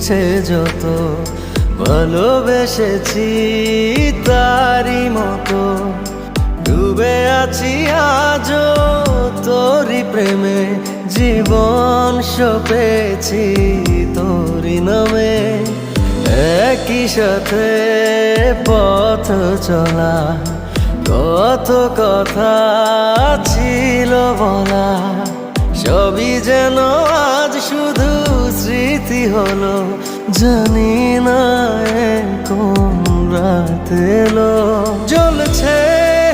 ইচ্ছে যত ভালোবেসেছি তারি মতো ডুবে আছি আজও তোরি প্রেমে জীবন সপেছি তোরি নামে একই সাথে পথ চলা কত কথা ছিল বলা সবই যেন আজ শুধু স্মৃতি হলো জানি না কোন রাত এলো জ্বলছে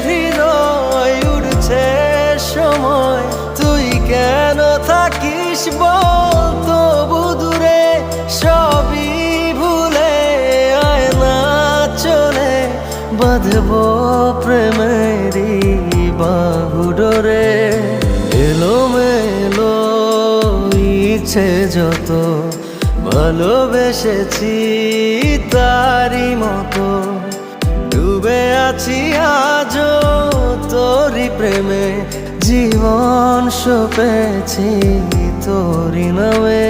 হৃদয় উড়ছে সময় তুই কেন থাকিস বল তবু দূরে সবই ভুলে আয় না চলে বাঁধবো প্রেমেরই বাহু ডোরে এলোমেলো ইচ্ছে যত ভালোবেসেছি তারি মতো ডুবে আছি আজও তোরি প্রেমে জীবন সপেছি তোরি নামে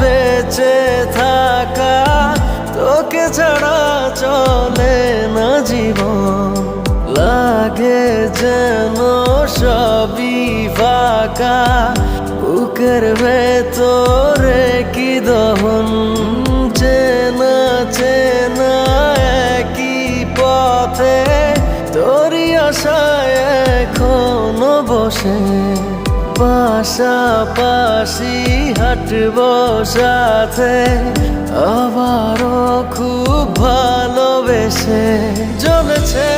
বেঁচে থাকা তোকে ছাড়া চলে না জীবন লাগে যেন সবই ফাঁকা বুকের ভেতরে কি দহন চেনা চেনা একই পথে তোরই আশায় এখনো বসে পাশাপাশি হাঁটব সাথে আবারও খুব ভালোবেসে জ্বলছে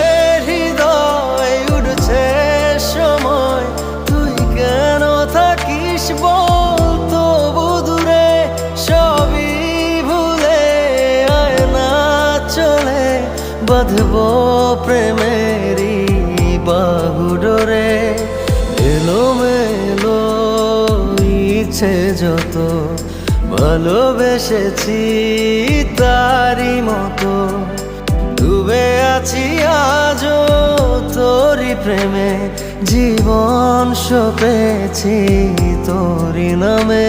হৃদয় উঠছে সময় তুই কেন থাকিস বল তবু দূরে সবই ভুলে আয় না চলে বাঁধব প্রেমেরই বাহু ডোরে এলোমেলো ইচ্ছে যত ভালোবেসেছি তারি মতো ডুবে আছি আজও তোরি প্রেমে জীবন সপেছি তোরি নামে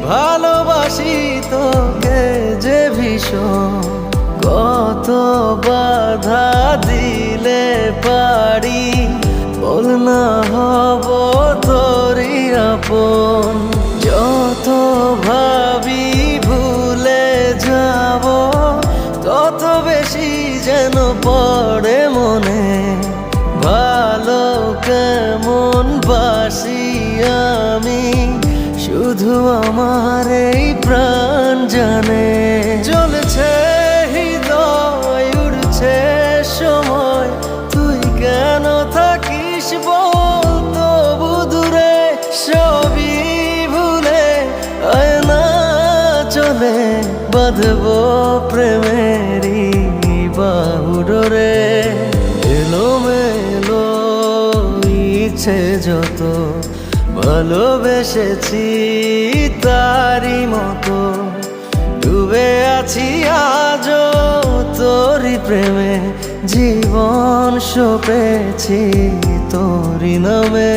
ভালোবাসি তোকে যে ভীষণ কত বাধা দিলে পারি বল না হব তোরই আপন যত ভাবি ভুলে যাব তত বেশি যেন পড়ে মনে ভালো কেমন বাসি আমি শুধু আমার এই প্রাণ জানে জ্বলছে হৃদয় উড়ছে সময় তুই কেন থাকিস বল তবু দূরে সবই ভুলে আয় না চলে বাঁধব প্রেমেরই বাহু ডোরে এলোমেলো ইচ্ছে যত ভালোবেসেছি তারি মতো ডুবে আছি আজও তোরি প্রেমে জীবন সপেছি তোরি নামে।